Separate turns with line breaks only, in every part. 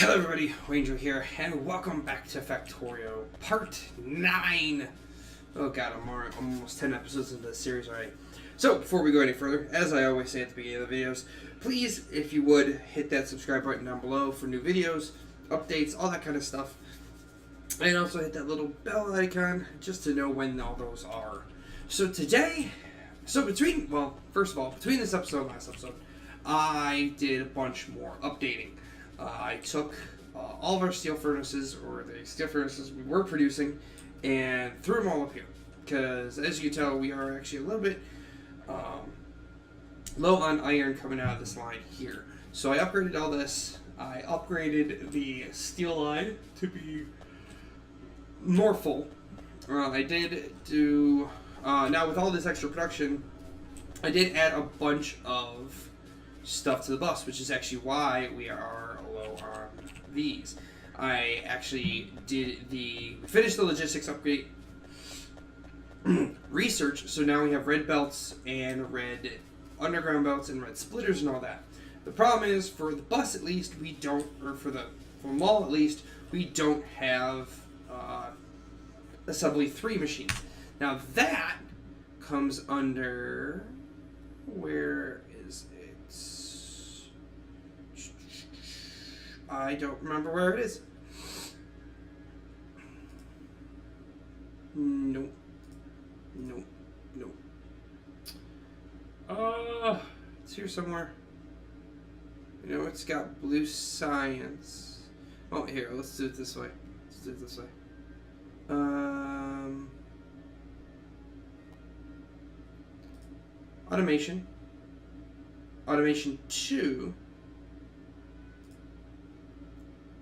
Hello everybody, Wayndre here, and welcome back to Factorio, Part 9! Oh god, I'm almost 10 episodes into this series already. So, before we go any further, as I always say at the beginning of the videos, please, if you would, hit that subscribe button down below for new videos, updates, all that kind of stuff. And also hit that little bell icon, just to know when all those are. So today, between this episode and last episode, I did a bunch more updating. I took all of our steel furnaces, or the steel furnaces we were producing, and threw them all up here. Because, as you can tell, we are actually a little bit low on iron coming out of this line here. So I upgraded all this. I upgraded the steel line to be more full. I did do... now, with all this extra production, I did add a bunch of stuff to the bus, which is actually why we are low on these. I actually finished the logistics upgrade research, so now we have red belts and red underground belts and red splitters and all that. The problem is, for the bus at least, we don't, or for the mall at least, we don't have assembly 3 machines. Now that comes under, where is it? I don't remember where it is. Nope. It's here somewhere. You know, it's got blue science. Oh, here, let's do it this way. Automation. Automation 2.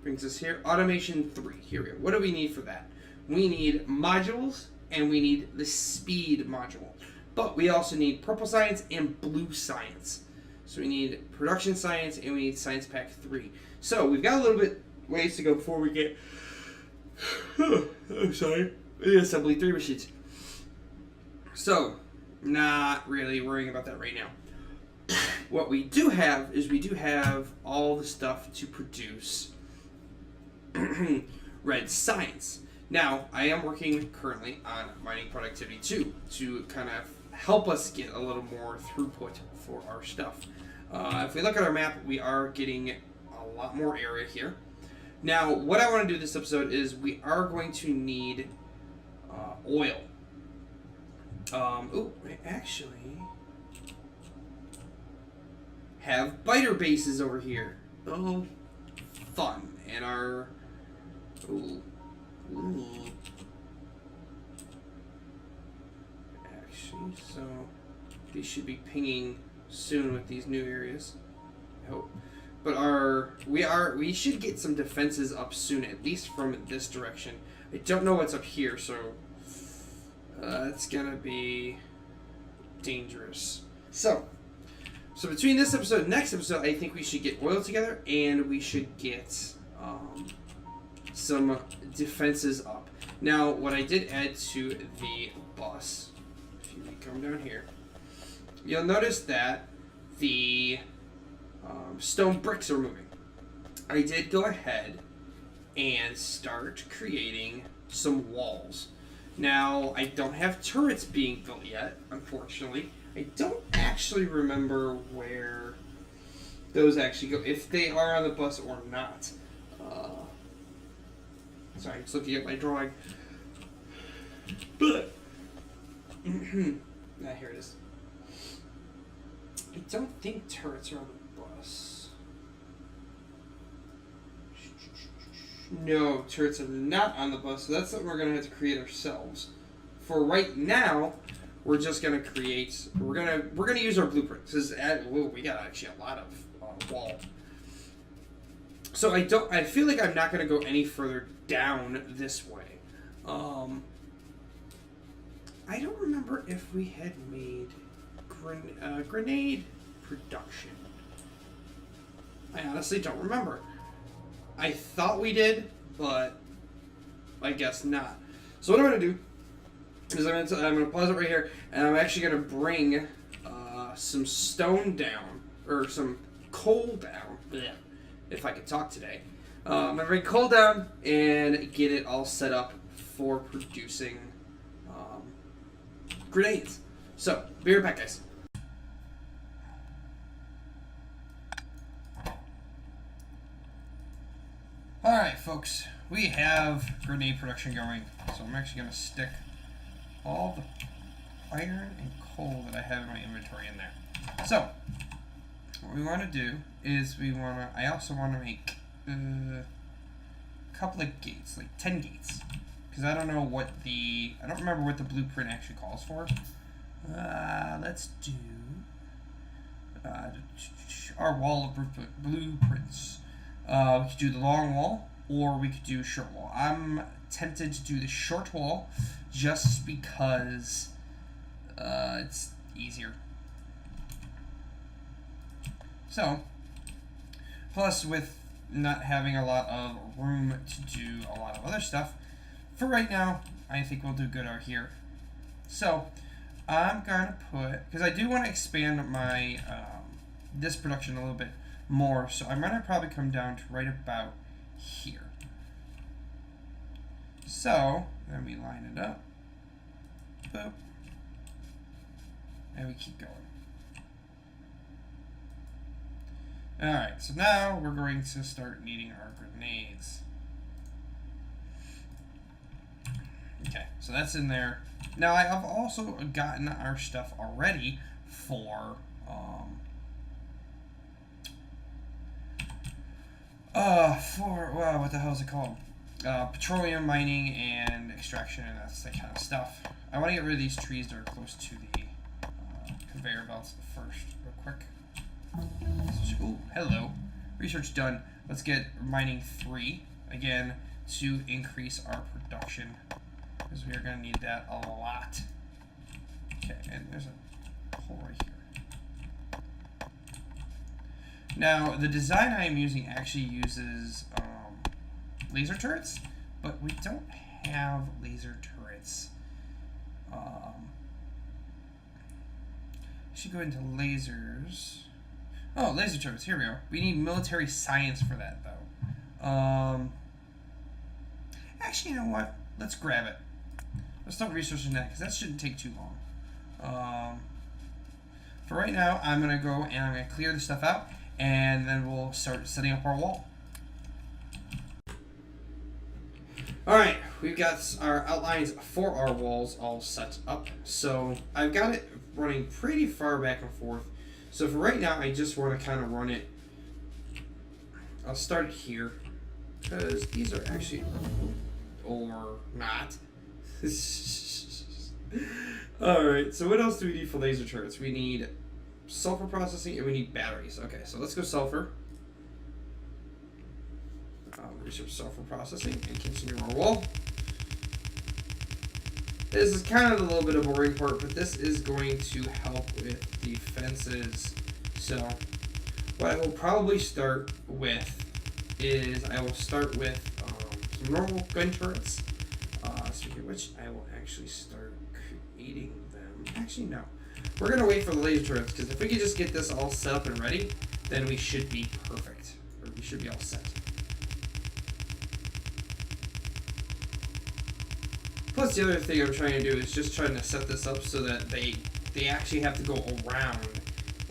Brings us here. Automation 3. Here we go. What do we need for that? We need modules, and we need the speed module. But we also need purple science and blue science. So we need production science, and we need science pack 3. So we've got a little bit ways to go before we get the assembly 3 machines. So, not really worrying about that right now. What we do have is all the stuff to produce red science. Now, I am working currently on mining productivity 2 to kind of help us get a little more throughput for our stuff. If we look at our map, we are getting a lot more area here. Now, what I want to do this episode is we are going to need oil. We actually have biter bases over here. Oh, fun. And our... Ooh. Actually, so these should be pinging soon with these new areas. I hope. But we should get some defenses up soon, at least from this direction. I don't know what's up here, so it's gonna be dangerous. So between this episode and next episode, I think we should get oil together, and we should get some defenses up. Now, what I did add to the bus, if you come down here, you'll notice that the stone bricks are moving. I did go ahead and start creating some walls. Now, I don't have turrets being built yet, unfortunately. I don't actually remember where those actually go, if they are on the bus or not. Sorry, just looking at my drawing. But, here it is. I don't think turrets are on the bus. No, turrets are not on the bus, so that's something we're going to have to create ourselves. For right now, we're just going to create, we're going to use our blueprints. We got actually a lot of wall. So I feel like I'm not going to go any further down this way. I don't remember if we had made grenade production. I honestly don't remember. I thought we did, but I guess not. So what I'm going to do is I'm going to pause it right here, and I'm actually going to bring some stone down, or some coal down, if I could talk today. I'm going to bring coal down and get it all set up for producing grenades. So, be right back, guys. Alright, folks. We have grenade production going. So I'm actually going to stick all the iron and coal that I have in my inventory in there. So, what we want to do is I also want to make a couple of gates, like 10 gates. Because I don't remember what the blueprint actually calls for. Let's do our wall of blueprints. We could do the long wall, or we could do short wall. I'm tempted to do the short wall just because it's easier. So, plus with not having a lot of room to do a lot of other stuff, for right now, I think we'll do good out here. So, I'm going to put, because I do want to expand my this production a little bit more, so I'm going to probably come down to right about here. So, then we line it up. Boop. And we keep going. Alright, so now we're going to start needing our grenades. Okay, so that's in there. Now, I have also gotten our stuff already for what the hell is it called? Petroleum mining and extraction and that kind of stuff. I want to get rid of these trees that are close to the conveyor belts first, real quick. Ooh, hello. Research done. Let's get mining 3 again to increase our production, because we are going to need that a lot. Okay, and there's a hole right here. Now, the design I am using actually uses laser turrets, but we don't have laser turrets. I should go into lasers. Oh, laser turrets. Here we go. We need military science for that, though. Actually, you know what? Let's grab it. Let's start researching that, because that shouldn't take too long. For right now, I'm going to go and I'm going to clear the stuff out, and then we'll start setting up our wall. Alright, we've got our outlines for our walls all set up. So I've got it running pretty far back and forth. So for right now, I just want to kind of run it. I'll start it here, because these are actually, or not. Alright, so what else do we need for laser turrets? We need sulfur processing and we need batteries. Okay, so let's go sulfur. Research sulfur processing and continue our wall. This is kind of a little bit of a boring part, but this is going to help with defenses. So what I will probably start with is I will start with some normal gun turrets. Speaking of which, I will actually start creating them. Actually, no. We're going to wait for the laser turrets, because if we can just get this all set up and ready, then we should be perfect. Or we should be all set. Plus, the other thing I'm trying to do is just trying to set this up so that they actually have to go around,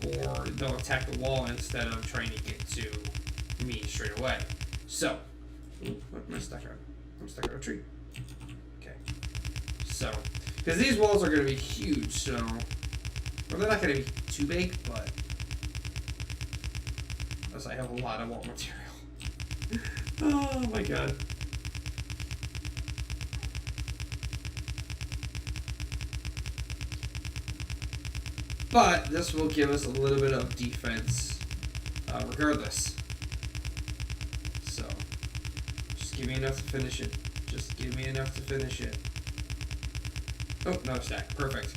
or they'll attack the wall instead of trying to get to me straight away. So, what am I stuck on? I'm stuck on a tree. Okay. So, because these walls are going to be huge, so, well, they're not going to be too big, but unless I have a lot of wall material. Oh my god. But this will give us a little bit of defense regardless. So, just give me enough to finish it. Just give me enough to finish it. Oh, no stack. Perfect.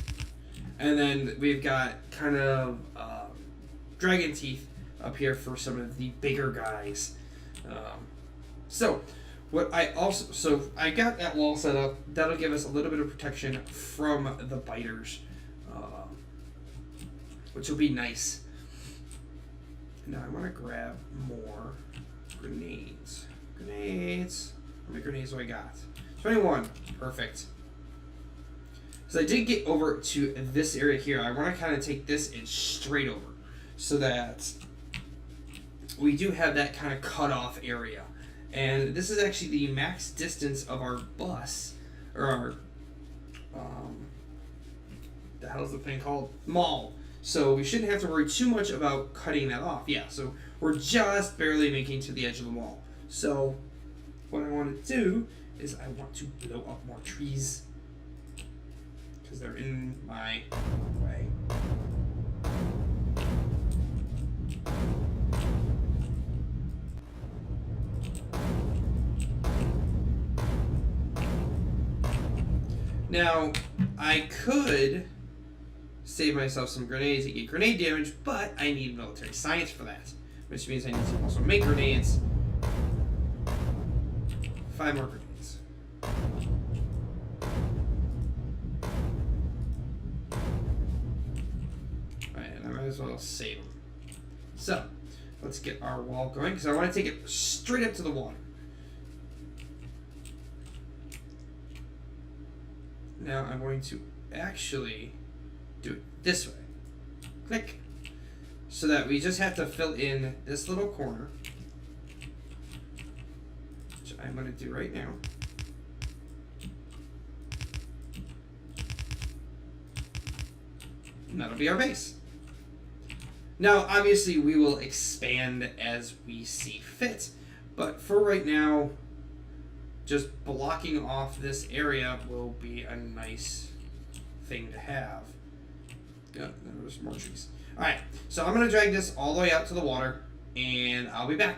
And then we've got kind of dragon teeth up here for some of the bigger guys. So I got that wall set up. That'll give us a little bit of protection from the biters, which will be nice. Now I want to grab more grenades. Grenades. How many grenades do I got? 21. Perfect. So I did get over to this area here. I want to kind of take this and straight over so that we do have that kind of cutoff area. And this is actually the max distance of our bus, or our, the hell's the thing called? Mall. So we shouldn't have to worry too much about cutting that off. Yeah, so we're just barely making to the edge of the wall. So what I want to do is I want to blow up more trees because they're in my way. Now, I could save myself some grenades and get grenade damage, but I need military science for that, which means I need to also make grenades. 5 more grenades. Alright, and I might as well save them. So, let's get our wall going, because I want to take it straight up to the water. Now I'm going to actually do it this way. Click. So that we just have to fill in this little corner, which I'm going to do right now. And that'll be our base. Now, obviously, we will expand as we see fit, but for right now, just blocking off this area will be a nice thing to have. Yeah, there's more trees. Alright, so I'm going to drag this all the way out to the water, and I'll be back.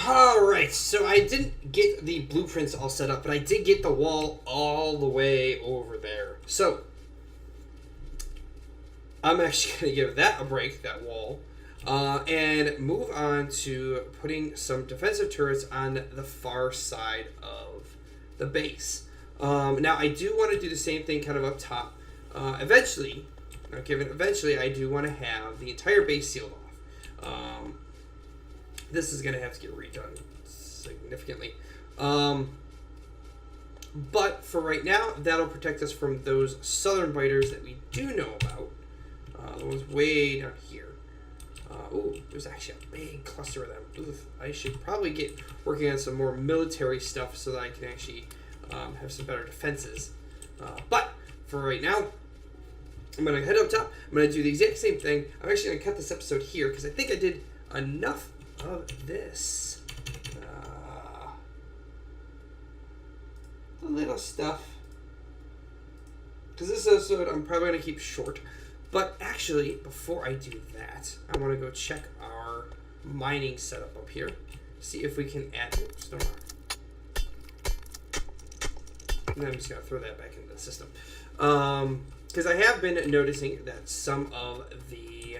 Alright, so I didn't get the blueprints all set up, but I did get the wall all the way over there. So, I'm actually going to give that a break, that wall. And move on to putting some defensive turrets on the far side of the base. Now, I do want to do the same thing kind of up top. Eventually, I do want to have the entire base sealed off. This is going to have to get redone significantly. But for right now, that'll protect us from those southern biters that we do know about. The ones way down here. Ooh, there's actually a big cluster of them. Oof, I should probably get working on some more military stuff so that I can actually have some better defenses. But for right now, I'm going to head up top. I'm going to do the exact same thing. I'm actually going to cut this episode here because I think I did enough of this. The little stuff. Because this episode I'm probably going to keep short. But actually, before I do that, I want to go check our mining setup up here. See if we can add stone rock. And then I'm just going to throw that back into the system. Because I have been noticing that some of the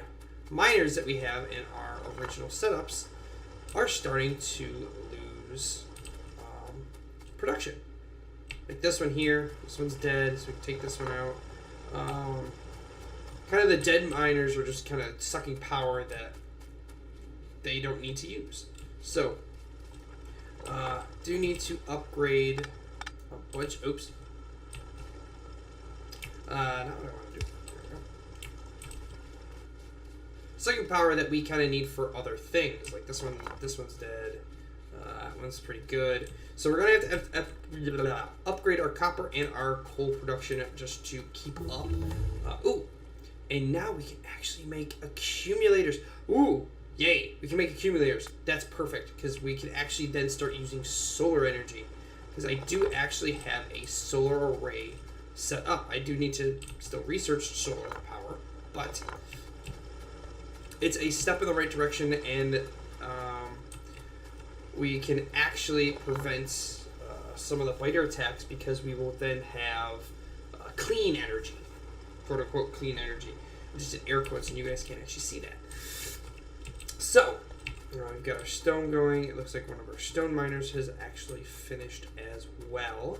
miners that we have in our original setups are starting to lose production. Like this one here. This one's dead, so we can take this one out. Kind of the dead miners are just kind of sucking power that they don't need to use. So, do need to upgrade a bunch. Oops. Not what I want to do. There we go. Sucking power that we kind of need for other things. Like this one. This one's dead. That one's pretty good. So we're going to have to upgrade our copper and our coal production just to keep up. Ooh. And now we can actually make accumulators. Ooh, yay. We can make accumulators. That's perfect because we can actually then start using solar energy. Because I do actually have a solar array set up. I do need to still research solar power, but it's a step in the right direction, and we can actually prevent some of the biter attacks because we will then have clean energy. Quote unquote clean energy. Just in air quotes, and you guys can't actually see that. So, we've got our stone going. It looks like one of our stone miners has actually finished as well.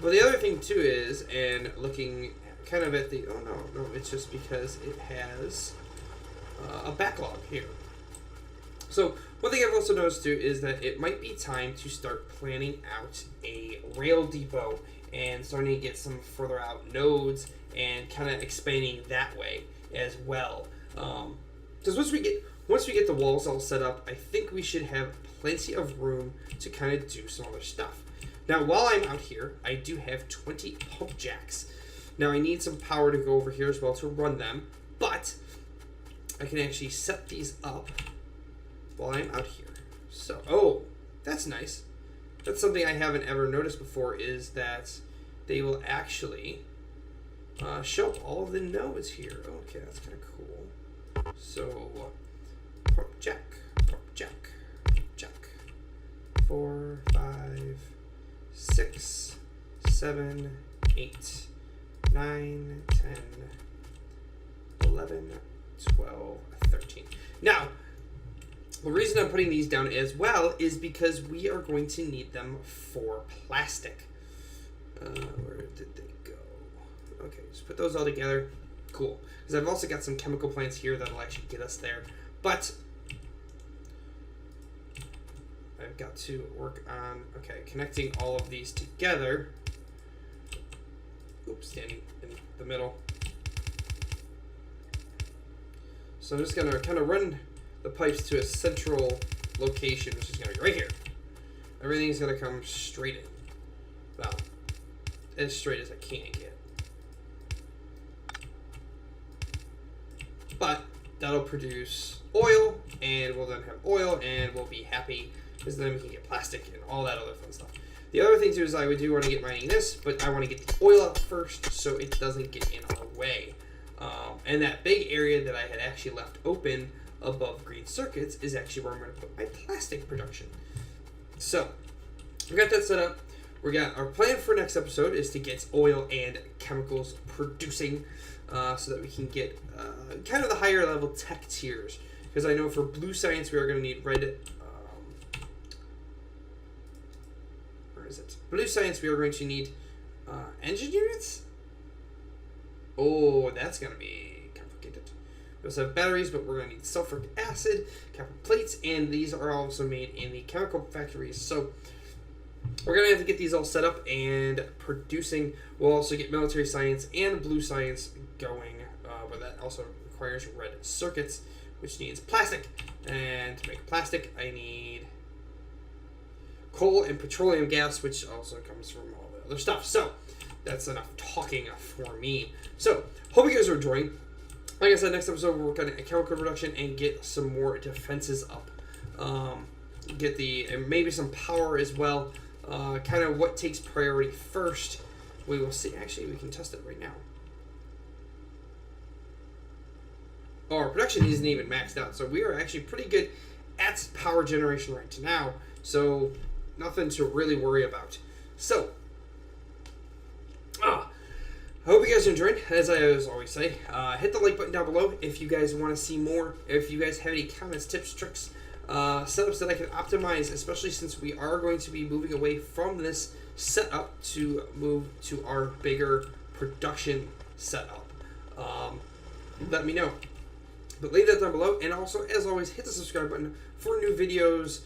Well, the other thing too is, and looking kind of at the, oh no, it's just because it has a backlog here. So one thing I've also noticed too is that it might be time to start planning out a rail depot and starting to get some further out nodes and kind of expanding that way as well. Because once we get the walls all set up, I think we should have plenty of room to kind of do some other stuff. Now, while I'm out here, I do have 20 pump jacks. Now, I need some power to go over here as well to run them, but I can actually set these up while I'm out here. So, oh, that's nice. That's something I haven't ever noticed before, is that they will actually show up all of the nodes here. Okay, that's kind of cool. So, pump jack, jack. 4, 5, 6, 7, 8, 9, 10, 11, 12, 13. Now, the reason I'm putting these down as well is because we are going to need them for plastic. Where did they go? Okay, just put those all together. Cool. Because I've also got some chemical plants here that'll actually get us there. But I've got to work on, okay, connecting all of these together. Oops, standing in the middle. So I'm just going to kind of run the pipes to a central location, which is going to be right here. Everything's going to come straight in. Well, as straight as I can get. But that'll produce oil, and we'll then have oil, and we'll be happy, because then we can get plastic and all that other fun stuff. The other thing too is I do want to get mining this, but I want to get the oil out first so it doesn't get in our way. And that big area that I had actually left open above green circuits is actually where I'm going to put my plastic production. So we got that set up. We got our plan for next episode is to get oil and chemicals producing, so that we can get kind of the higher level tech tiers. Because I know for blue science we are going to need red. Where is it? Blue science we are going to need engine units. Oh, that's going to be complicated. We also have batteries, but we're going to need sulfuric acid, copper plates, and these are also made in the chemical factories. So we're going to have to get these all set up and producing. We'll also get military science and blue science going, but that also requires red circuits, which needs plastic. And to make plastic, I need coal and petroleum gas, which also comes from all the other stuff. So that's enough talking for me. So hope you guys are enjoying. Like I said, next episode we'll work on a chemical production and get some more defenses up. Get and maybe some power as well. Kind of what takes priority first. We will see. Actually, we can test it right now. Oh, our production isn't even maxed out, so we are actually pretty good at power generation right now. So nothing to really worry about. So I hope you guys are enjoying. As I always say, hit the like button down below if you guys want to see more. If you guys have any comments, tips, tricks, setups that I can optimize, especially since we are going to be moving away from this setup to move to our bigger production setup. Let me know. But leave that down below. And also, as always, hit the subscribe button for new videos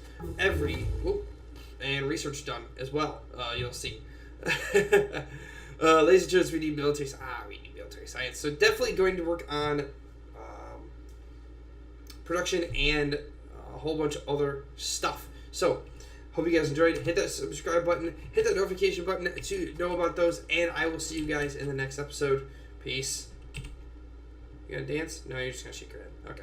and research done as well. You'll see. Ladies and gentlemen, we need military science. So definitely going to work on production and a whole bunch of other stuff. So hope you guys enjoyed. Hit that subscribe button, hit that notification button to know about those, and I will see you guys in the next episode. Peace. You gonna dance? No, you're just gonna shake your head. Okay.